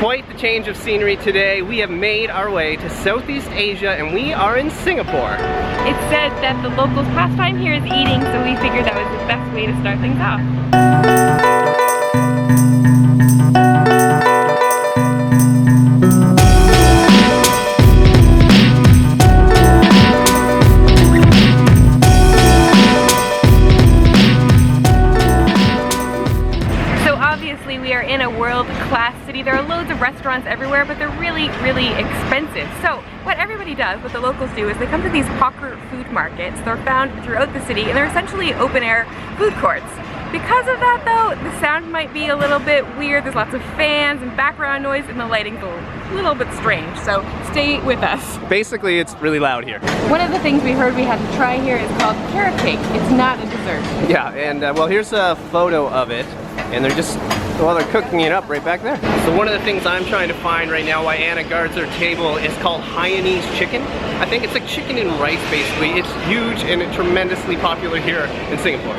Quite the change of scenery today. We have made our way to Southeast Asia and we are in Singapore. It's said that the locals' pastime here is eating, so we figured that was the best way to start things off. In a world-class city. There are loads of restaurants everywhere, but they're really, really expensive. So what everybody does, what the locals do, is they come to these hawker food markets. They're found throughout the city, and they're essentially open-air food courts. Because of that, though, the sound might be a little bit weird. There's lots of fans and background noise, and the lighting's a little bit strange. So stay with us. Basically, it's really loud here. One of the things we heard we had to try here is called carrot cake. It's not a dessert. Yeah, and well, here's a photo of it, and they're just, well, they're cooking it up right back there. So one of the things I'm trying to find right now while Anna guards our table is called Hainanese chicken. I think it's like chicken and rice, basically. It's huge and tremendously popular here in Singapore.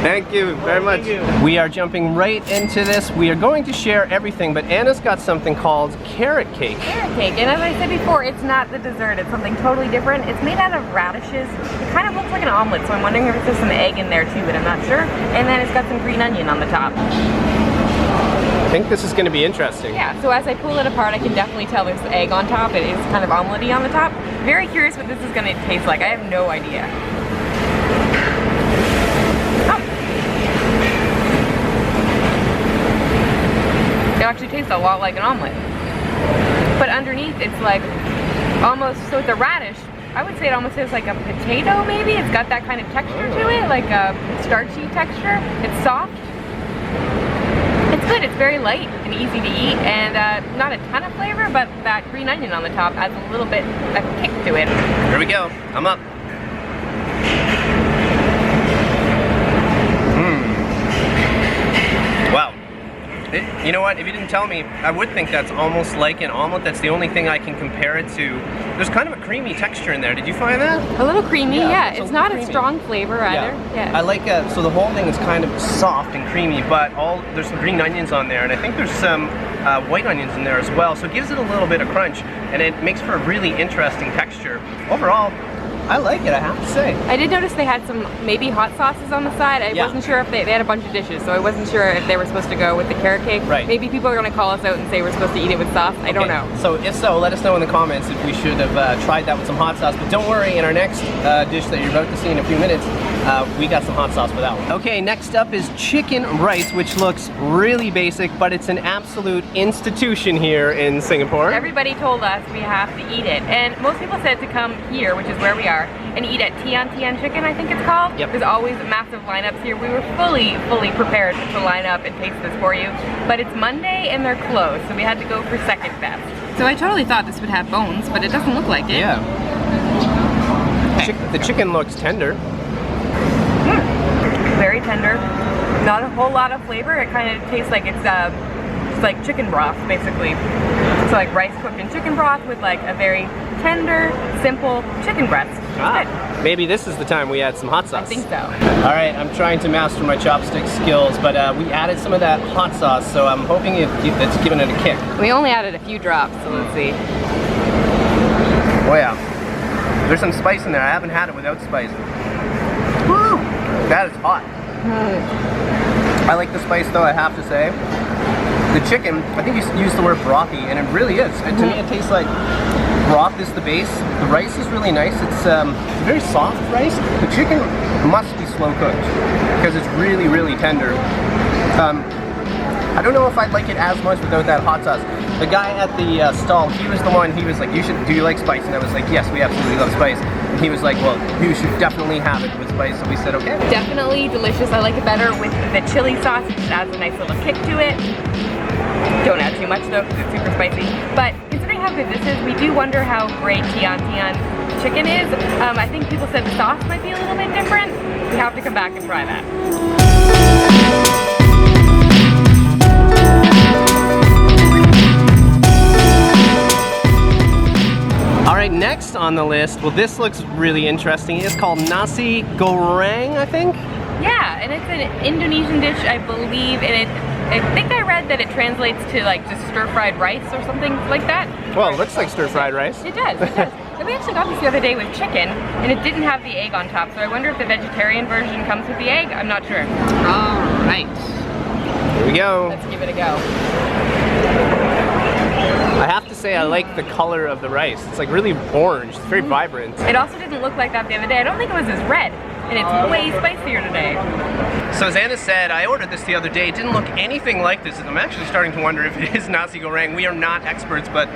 Thank you very much. We are jumping right into this. We are going to share everything, but Anna's got something called carrot cake. Carrot cake, and as I said before, it's not the dessert. It's something totally different. It's made out of radishes. It kind of looks like an omelet, so I'm wondering if there's some egg in there too, but I'm not sure. And then it's got some green onion on the top. I think this is going to be interesting. Yeah, so as I pull it apart, I can definitely tell there's egg on top. It is kind of omelette-y on the top. Very curious what this is going to taste like. I have no idea. It actually tastes a lot like an omelet. But underneath it's like almost, so it's a radish. I would say it almost tastes like a potato maybe. It's got that kind of texture to it, like a starchy texture. It's soft. It's good, it's very light and easy to eat, and not a ton of flavor, but that green onion on the top adds a little bit of kick to it. Here we go, I'm up. Wow. You know what, if you didn't tell me, I would think that's almost like an omelet. That's the only thing I can compare it to. There's kind of a creamy texture in there. Did you find that? A little creamy, yeah. It's not creamy. a strong flavor either. Yeah. I like so the whole thing is kind of soft and creamy, but there's some green onions on there, and I think there's some white onions in there as well. So it gives it a little bit of crunch, and it makes for a really interesting texture. Overall, I like it, I have to say. I did notice they had some maybe hot sauces on the side. I wasn't sure if they had a bunch of dishes, so I wasn't sure if they were supposed to go with the carrot cake. Right. Maybe people are going to call us out and say we're supposed to eat it with sauce. I don't know. So if so, let us know in the comments if we should have tried that with some hot sauce. But don't worry, in our next dish that you're about to see in a few minutes, we got some hot sauce for that one. Okay, next up is chicken rice, which looks really basic, but it's an absolute institution here in Singapore. Everybody told us we have to eat it, and most people said to come here, which is where we are, and eat at Tian Tian Chicken, I think it's called. Yep. There's always massive lineups here. We were fully prepared to line up and taste this for you, but it's Monday and they're closed, so we had to go for second best. So I totally thought this would have bones, but it doesn't look like it. Yeah. The chicken looks tender. Very tender. Not a whole lot of flavor. It kind of tastes like it's like chicken broth, basically. So like rice cooked in chicken broth with like a very tender, simple chicken breast. Maybe this is the time we add some hot sauce. I think so. All right, I'm trying to master my chopstick skills, but we added some of that hot sauce, so I'm hoping it's giving it a kick. We only added a few drops, so let's see. Oh yeah. There's some spice in there. I haven't had it without spice. Woo! That is hot. I like the spice though, I have to say. The chicken, I think you used the word brothy, and it really is. To me it tastes like broth is the base. The rice is really nice. It's very soft rice. The chicken must be slow cooked because it's really tender. I don't know if I'd like it as much without that hot sauce. The guy at the stall, he was the one, he was like, do you like spice? And I was like, yes, we absolutely love spice. And he was like, well, you should definitely have it with spice. So we said, okay. Definitely delicious. I like it better with the chili sauce. It just adds a nice little kick to it. Don't add too much though, because it's super spicy. But considering how good this is, we do wonder how great Tian Tian chicken is. I think people said the sauce might be a little bit different. We have to come back and try that. Alright, next on the list, well this looks really interesting. It's called Nasi Goreng, I think? Yeah, and it's an Indonesian dish, I believe, and I think I read that it translates to like just stir-fried rice or something like that. Well, it looks like stir-fried rice. It does, it does. And we actually got this the other day with chicken, and it didn't have the egg on top, so I wonder if the vegetarian version comes with the egg. I'm not sure. All right. Here we go. Let's give it a go. I have to say I like the color of the rice. It's like really orange. It's very vibrant. It also didn't look like that the other day. I don't think it was as red, and it's way spicier today. So as Anna said, I ordered this the other day. It didn't look anything like this, and I'm actually starting to wonder if it is Nasi Goreng. We are not experts, but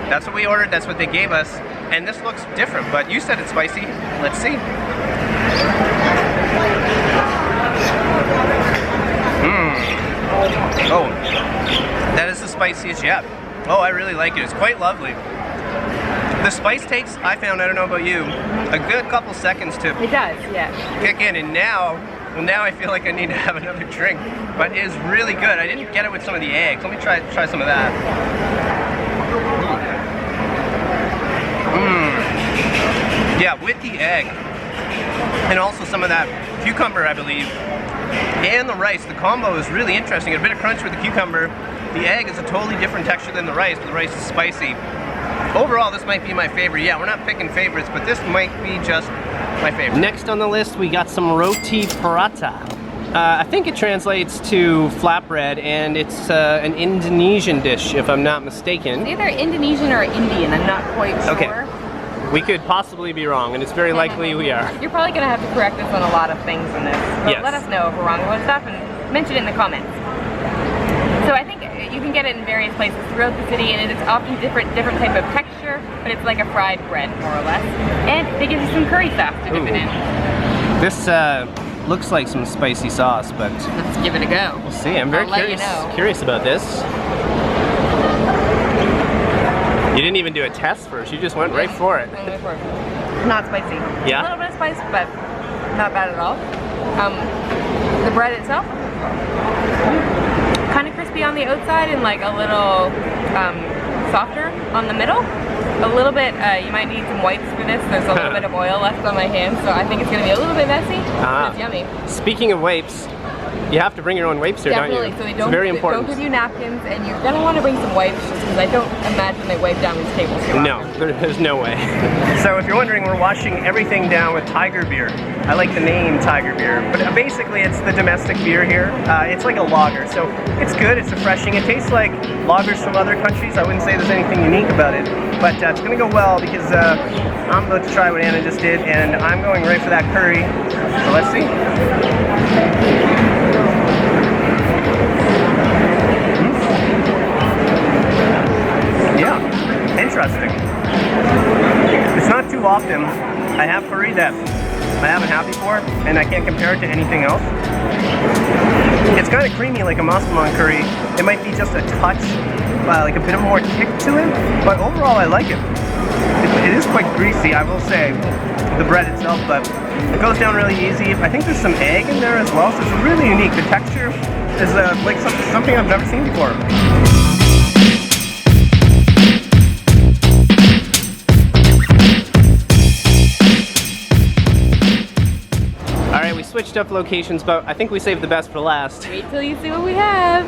that's what we ordered. That's what they gave us. And this looks different, but you said it's spicy. Let's see. Oh, that is the spiciest yet. Oh, I really like it. It's quite lovely. The spice takes, I found, I don't know about you, a good couple seconds to It does, yeah. kick in, and now I feel like I need to have another drink. But it is really good. I didn't get it with some of the eggs. Let me try some of that. Yeah, with the egg, and also some of that cucumber, I believe, and the rice. The combo is really interesting. A bit of crunch with the cucumber. The egg is a totally different texture than the rice, but the rice is spicy. Overall, this might be my favorite. Yeah, we're not picking favorites, but this might be just my favorite. Next on the list, we got some Roti Prata. I think it translates to flatbread, and it's an Indonesian dish, if I'm not mistaken. It's either Indonesian or Indian, I'm not quite sure. Okay. We could possibly be wrong, and it's very likely we are. You're probably going to have to correct us on a lot of things in this. But Yes. let us know if we're wrong about stuff and mention it in the comments. So I think you can get it in various places throughout the city, and it's often different type of texture, but it's like a fried bread, more or less. And they give you some curry sauce to dip it in. This looks like some spicy sauce, but Let's give it a go. we'll see. I'm very I'll let you curious, know. curious about this. You didn't even do a test first. You just went right for it. Wait for it. Not spicy. Yeah? A little bit of spice, but not bad at all. The bread itself, kind of crispy on the outside and like a little softer on the middle. A little bit, you might need some wipes for this. There's a little bit of oil left on my hands, so I think it's going to be a little bit messy, but it's yummy. Speaking of wipes, you have to bring your own wipes here, Definitely, don't you? so they It's don't, very important. don't give you napkins, and you're going to want to bring some wipes just because I don't imagine they wipe down these tables too No, often. there's no way. So if you're wondering, we're washing everything down with Tiger beer. I like the name Tiger beer, but basically it's the domestic beer here. It's like a lager, so it's good, it's refreshing. It tastes like lagers from other countries. I wouldn't say there's anything unique about it, but it's gonna go well because I'm about to try what Anna just did, and I'm going right for that curry. So let's see. Yeah, interesting. It's not too often I have curry that I haven't had before, and I can't compare it to anything else. It's kind of creamy like a Muslim curry. It might be just a touch, like a bit of more kick to it, but overall I like it. It is quite greasy, I will say, the bread itself, but it goes down really easy. I think there's some egg in there as well, so it's really unique. The texture is like something I've never seen before. Alright, we switched up locations, but I think we saved the best for last. Wait till you see what we have.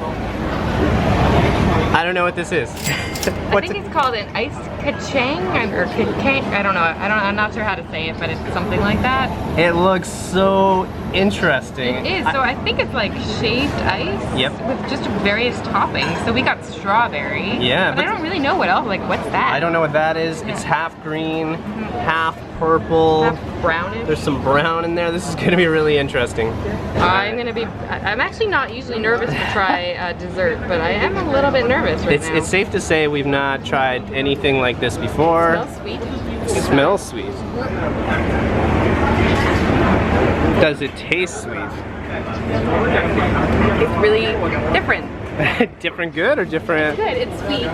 I don't know what this is. I think it's called an iced kacang or kacang. I don't know. I'm not sure how to say it, but it's something like that. It looks so interesting. It is. So I think it's like shaved ice. Yep. With just various toppings. So we got strawberry. Yeah, But I don't really know what else. Like, what's that? I don't know what that is. It's half green, half purple. Half brownish. There's some brown in there. This is gonna be really interesting. I'm actually not usually nervous to try dessert, but I am a little bit nervous right now. It's safe to say we've not tried anything like this before. Smells sweet. It smells sweet. Does it taste sweet? It's really different. Different good or different? Good. It's sweet.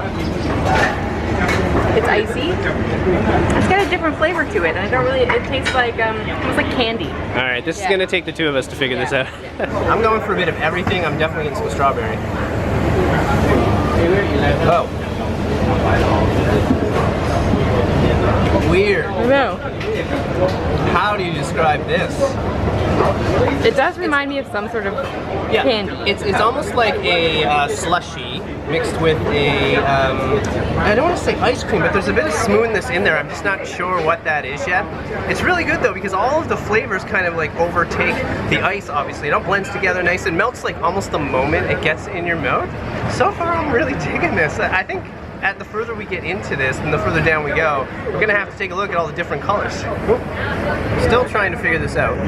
It's icy. It's got a different flavor to it, and I don't really. It tastes like almost like candy. All right, this is Yeah. gonna take the two of us to figure this out. Yeah. I'm going for a bit of everything. I'm definitely getting some strawberry. Oh. Weird. I know. How do you describe this? It does remind me of some sort of candy. It's almost like a slushy mixed with a, I don't want to say ice cream, but there's a bit of smoothness in there. I'm just not sure what that is yet. It's really good though because all of the flavors kind of like overtake the ice, obviously. It all blends together nice and melts like almost the moment it gets in your mouth. So far I'm really digging this. I think the further we get into this and the further down we go, we're gonna have to take a look at all the different colors. Still trying to figure this out.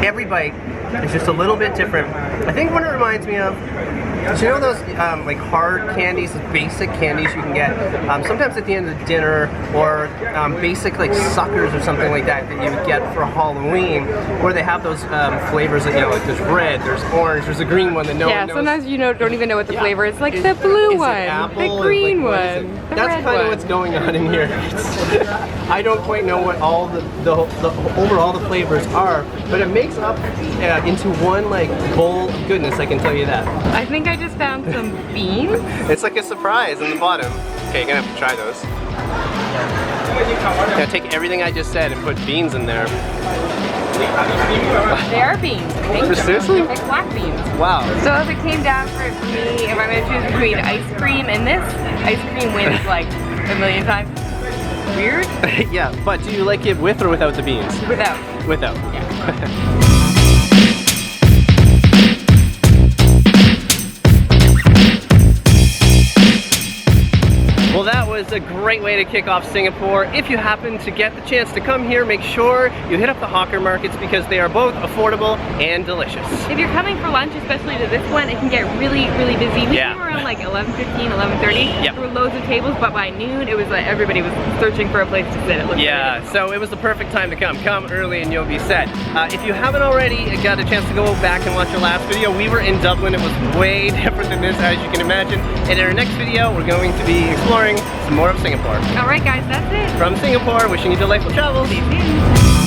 Every bite is just a little bit different. I think what it reminds me of, do you know those like hard candies, basic candies you can get sometimes at the end of dinner, or basic like suckers or something like that that you would get for Halloween, where they have those flavors that, you know, like there's red, there's orange, there's a green one that no one knows. Sometimes you don't even know what the flavor is. Like the blue one, the green one, the That's red kind of one. what's going on in here. I don't quite know what all the overall the flavors are, but it makes up into one like bowl of goodness, I can tell you that. I think I just found some beans. It's like a surprise in the bottom. Okay, you're gonna have to try those. Now take everything I just said and put beans in there. They are beans. Seriously? Like black beans. Wow. So if it came down for me, if I'm gonna choose between ice cream and this, ice cream wins like a million times. Weird? Yeah, but do you like it with or without the beans? Without. Without. Yeah. Well, that was a great way to kick off Singapore. If you happen to get the chance to come here, make sure you hit up the hawker markets because they are both affordable and delicious. If you're coming for lunch, especially to this one, it can get really, really busy. We came around like 11:15, 11:30. Yep. There were loads of tables, but by noon, it was like everybody was searching for a place to sit. It looked really so it was the perfect time to come. Come early and you'll be set. If you haven't already got a chance to go back and watch our last video, we were in Dublin. It was way different than this, as you can imagine. And in our next video, we're going to be exploring some more of Singapore. Alright guys, that's it. From Singapore, wishing you delightful travels. See you soon.